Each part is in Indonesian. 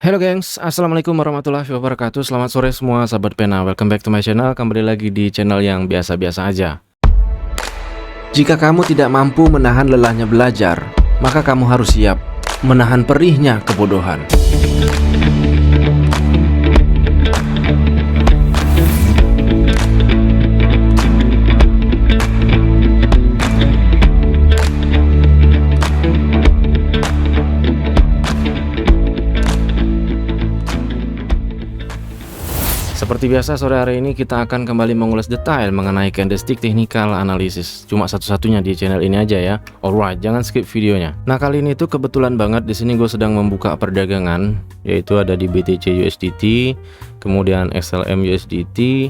Halo gengs, Assalamualaikum warahmatullahi wabarakatuh. Selamat sore semua sahabat pena. Welcome back to my channel. Kembali lagi di channel yang biasa-biasa aja. Jika kamu tidak mampu menahan lelahnya belajar, maka kamu harus siap menahan perihnya kebodohan. Seperti biasa, sore hari ini kita akan kembali mengulas detail mengenai candlestick technical analysis. Cuma satu-satunya di channel ini aja ya. Alright, jangan skip videonya. Nah, kali ini tuh kebetulan banget di sini gue sedang membuka perdagangan, yaitu ada di BTC USDT, kemudian XLM USDT,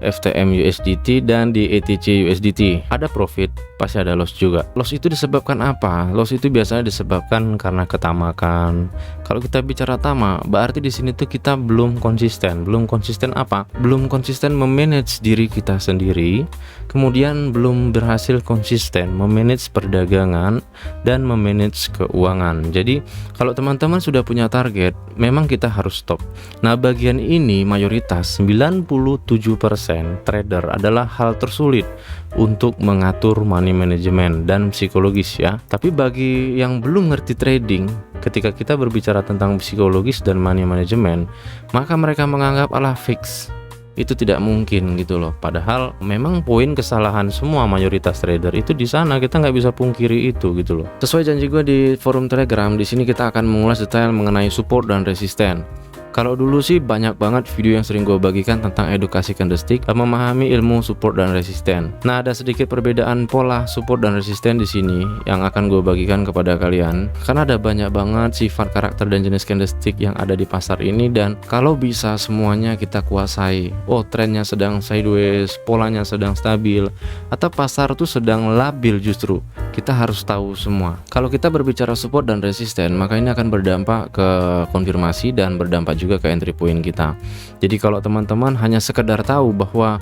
FTM USDT, dan di ETC USDT. Ada profit, pasti ada loss juga. Loss itu disebabkan apa? Loss itu biasanya disebabkan karena ketamakan. Kalau kita bicara tamak, berarti di sini tuh kita belum konsisten. Belum konsisten apa? Belum konsisten memanage diri kita sendiri. Kemudian belum berhasil konsisten memanage perdagangan dan memanage keuangan. Jadi kalau teman-teman sudah punya target, memang kita harus stop. Nah, bagian ini mayoritas 97% trader adalah hal tersulit untuk mengatur money management dan psikologis ya. Tapi bagi yang belum ngerti trading, ketika kita berbicara tentang psikologis dan money management, maka mereka menganggap alah fix. Itu tidak mungkin gitu loh. Padahal memang poin kesalahan semua mayoritas trader itu di sana, kita nggak bisa pungkiri itu gitu loh. Sesuai janji gue di forum Telegram, di sini kita akan mengulas detail mengenai support dan resisten. Kalau dulu sih banyak banget video yang sering gue bagikan tentang edukasi candlestick dan memahami ilmu support dan resisten. Nah, ada sedikit perbedaan pola support dan resisten di sini yang akan gue bagikan kepada kalian. Karena ada banyak banget sifat, karakter, dan jenis candlestick yang ada di pasar ini, dan kalau bisa semuanya kita kuasai. Oh, trennya sedang sideways, polanya sedang stabil, atau pasar tuh sedang labil, justru kita harus tahu semua. Kalau kita berbicara support dan resisten, maka ini akan berdampak ke konfirmasi dan berdampak juga ke entry point kita. Jadi kalau teman-teman hanya sekedar tahu bahwa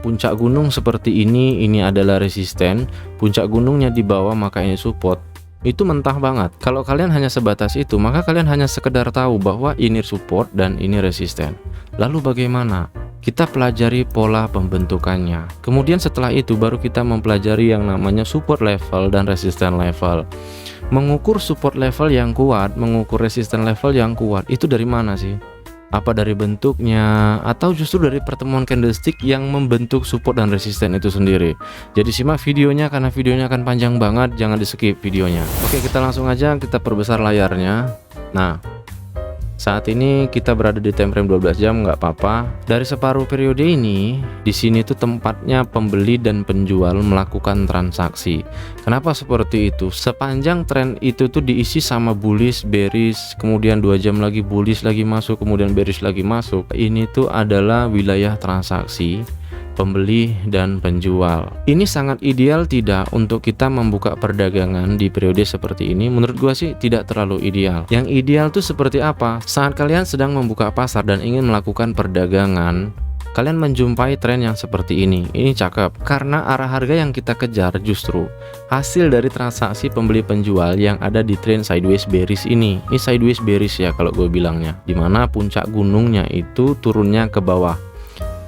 puncak gunung seperti ini adalah resisten, puncak gunungnya di bawah maka ini support, itu mentah banget. Kalau kalian hanya sebatas itu, maka kalian hanya sekedar tahu bahwa ini support dan ini resisten. Lalu bagaimana? Kita pelajari pola pembentukannya. Kemudian setelah itu baru kita mempelajari yang namanya support level dan resistance level. Mengukur support level yang kuat, mengukur resistance level yang kuat, itu dari mana sih? Apa dari bentuknya, atau justru dari pertemuan candlestick yang membentuk support dan resisten itu sendiri? Jadi simak videonya karena videonya akan panjang banget, jangan di skip videonya. Oke, kita langsung aja kita perbesar layarnya. Nah, saat ini kita berada di time frame 12 jam, nggak apa-apa. Dari separuh periode ini, di sini tuh tempatnya pembeli dan penjual melakukan transaksi. Kenapa seperti itu? Sepanjang tren itu tuh diisi sama bullish, bearish, kemudian 2 jam lagi bullish lagi masuk, kemudian bearish lagi masuk. Ini tuh adalah wilayah transaksi pembeli dan penjual. Ini sangat ideal tidak untuk kita membuka perdagangan di periode seperti ini? Menurut gua sih tidak terlalu ideal. Yang ideal tuh seperti apa? Saat kalian sedang membuka pasar dan ingin melakukan perdagangan, kalian menjumpai tren yang seperti ini. Ini cakep karena arah harga yang kita kejar justru hasil dari transaksi pembeli penjual yang ada di tren sideways bearish ini. Ini sideways bearish ya kalau gue bilangnya, dimana puncak gunungnya itu turunnya ke bawah,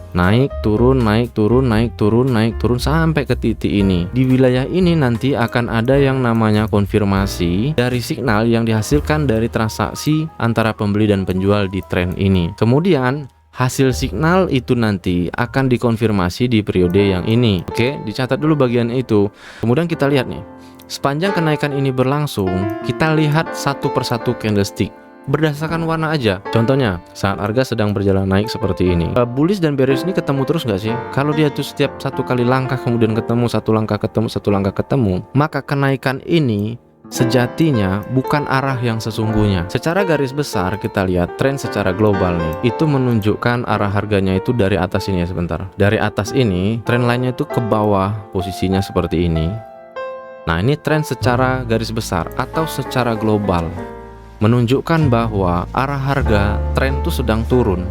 naik turun, naik turun, naik turun, naik turun sampai ke titik ini. Di wilayah ini nanti akan ada yang namanya konfirmasi dari signal yang dihasilkan dari transaksi antara pembeli dan penjual di tren ini. Kemudian hasil signal itu nanti akan dikonfirmasi di periode yang ini. Oke, dicatat dulu bagian itu. Kemudian kita lihat nih, sepanjang kenaikan ini berlangsung, kita lihat satu persatu candlestick berdasarkan warna aja. Contohnya saat harga sedang berjalan naik seperti ini, bullish dan bearish ini ketemu terus nggak sih? Kalau dia tuh setiap satu kali langkah kemudian ketemu, satu langkah ketemu, satu langkah ketemu, maka kenaikan ini sejatinya bukan arah yang sesungguhnya. Secara garis besar kita lihat tren secara global nih, itu menunjukkan arah harganya itu dari atas ini ya, sebentar. Dari atas ini tren lainnya itu ke bawah, posisinya seperti ini. Nah, ini tren secara garis besar atau secara global menunjukkan bahwa arah harga tren itu sedang turun.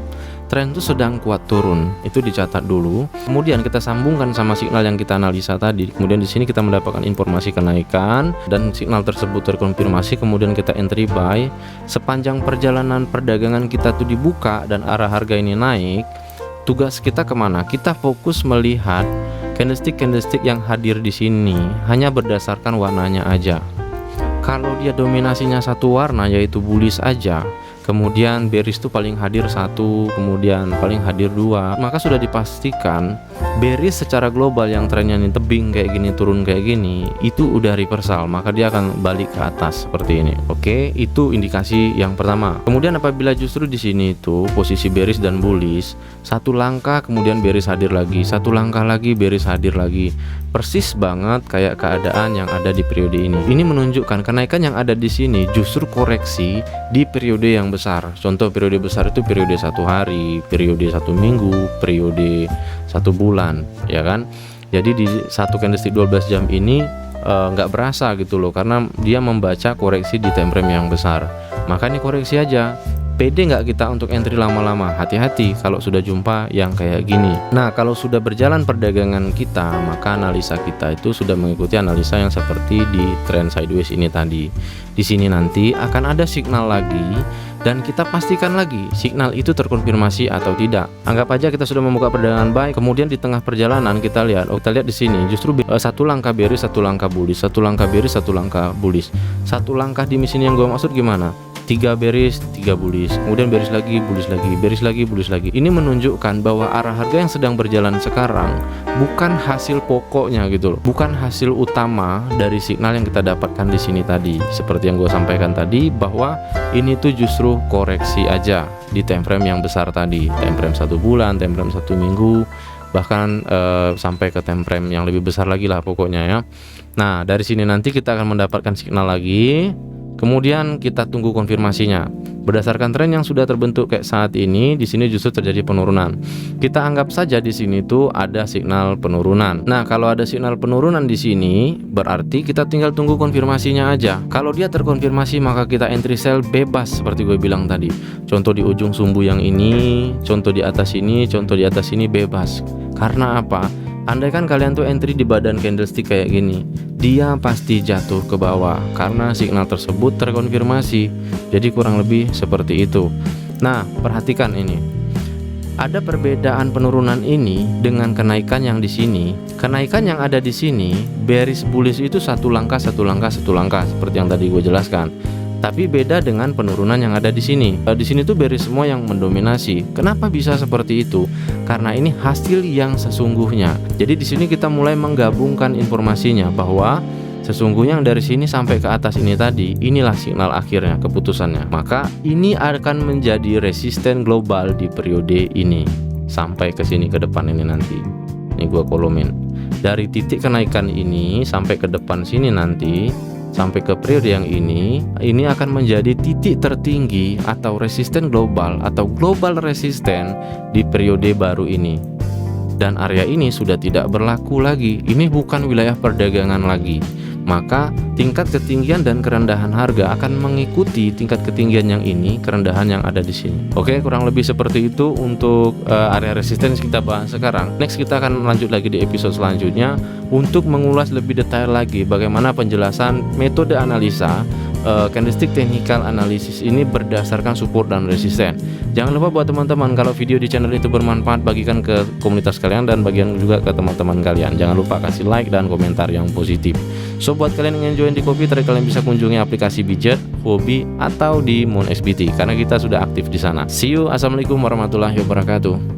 tren itu sedang kuat turun, itu dicatat dulu. Kemudian kita sambungkan sama signal yang kita analisa tadi. Kemudian di sini kita mendapatkan informasi kenaikan dan signal tersebut terkonfirmasi. Kemudian kita entry buy. Sepanjang perjalanan perdagangan kita tuh dibuka dan arah harga ini naik, tugas kita kemana? Kita fokus melihat candlestick yang hadir di sini hanya berdasarkan warnanya aja. Kalau dia dominasinya satu warna yaitu bullish aja, kemudian bearish itu paling hadir satu, kemudian paling hadir dua, maka sudah dipastikan bearish secara global yang trennya ini tebing kayak gini, turun kayak gini, itu udah reversal, maka dia akan balik ke atas seperti ini. Oke, itu indikasi yang pertama. Kemudian apabila justru di sini itu posisi bearish dan bullish, satu langkah kemudian bearish hadir lagi, satu langkah lagi bearish hadir lagi, persis banget kayak keadaan yang ada di periode ini. Ini menunjukkan kenaikan yang ada di sini justru koreksi di periode yang besar. Contoh periode besar itu periode 1 hari, periode 1 minggu, periode 1 bulan, ya kan? Jadi di satu candlestick 12 jam ini nggak berasa gitu loh, karena dia membaca koreksi di time frame yang besar. Maka ini koreksi aja. Pede nggak kita untuk entry lama-lama? Hati-hati kalau sudah jumpa yang kayak gini. Nah, kalau sudah berjalan perdagangan kita, maka analisa kita itu sudah mengikuti analisa yang seperti di trend sideways ini tadi. Di sini nanti akan ada signal lagi dan kita pastikan lagi signal itu terkonfirmasi atau tidak. Anggap aja kita sudah membuka perdagangan buy, kemudian di tengah perjalanan kita lihat, kita lihat di sini justru satu langkah bearish, satu langkah bullish, satu langkah bearish, satu langkah bullish. Satu langkah di sini yang gue maksud gimana? 3 bearish, 3 bullish, kemudian bearish lagi, bullish lagi, bearish lagi, bullish lagi. Ini menunjukkan bahwa arah harga yang sedang berjalan sekarang bukan hasil pokoknya gitu loh, bukan hasil utama dari signal yang kita dapatkan di sini tadi. Seperti yang gue sampaikan tadi, bahwa ini tuh justru koreksi aja di time frame yang besar tadi, time frame 1 bulan, time frame 1 minggu, bahkan sampai ke time frame yang lebih besar lagi lah pokoknya ya. Nah, dari sini nanti kita akan mendapatkan signal lagi. Kemudian kita tunggu konfirmasinya. Berdasarkan tren yang sudah terbentuk kayak saat ini, di sini justru terjadi penurunan. Kita anggap saja di sini tuh ada signal penurunan. Nah, kalau ada signal penurunan di sini, berarti kita tinggal tunggu konfirmasinya aja. Kalau dia terkonfirmasi, maka kita entry sell bebas seperti gue bilang tadi. Contoh di ujung sumbu yang ini, contoh di atas ini, contoh di atas ini, bebas. Karena apa? Andaikan kalian tuh entry di badan candlestick kayak gini, dia pasti jatuh ke bawah karena signal tersebut terkonfirmasi. Jadi kurang lebih seperti itu. Nah, perhatikan ini. Ada perbedaan penurunan ini dengan kenaikan yang di sini. Kenaikan yang ada di sini, bearish bullish itu satu langkah, satu langkah, satu langkah seperti yang tadi gue jelaskan. Tapi beda dengan penurunan yang ada di sini. Di sini tuh bearish semua yang mendominasi. Kenapa bisa seperti itu? Karena ini hasil yang sesungguhnya. Jadi di sini kita mulai menggabungkan informasinya bahwa sesungguhnya yang dari sini sampai ke atas ini tadi, inilah signal akhirnya, keputusannya. Maka ini akan menjadi resisten global di periode ini sampai ke sini ke depan ini nanti. Ini gua kolomin. Dari titik kenaikan ini sampai ke depan sini nanti, sampai ke periode yang ini akan menjadi titik tertinggi atau resisten global atau global resisten di periode baru ini. Dan area ini sudah tidak berlaku lagi. Ini bukan wilayah perdagangan lagi. Maka tingkat ketinggian dan kerendahan harga akan mengikuti tingkat ketinggian yang ini, kerendahan yang ada di sini. Oke, kurang lebih seperti itu untuk area resisten kita bahas sekarang. Next kita akan lanjut lagi di episode selanjutnya untuk mengulas lebih detail lagi bagaimana penjelasan metode analisa candlestick technical analysis ini berdasarkan support dan resisten. Jangan lupa buat teman-teman, kalau video di channel itu bermanfaat, bagikan ke komunitas kalian dan bagian juga ke teman-teman kalian. Jangan lupa kasih like dan komentar yang positif. So buat kalian yang ingin join di Kopi, kalian bisa kunjungi aplikasi Bijet, Hobi, atau di Moon XBT karena kita sudah aktif di sana. See you, assalamualaikum warahmatullahi wabarakatuh.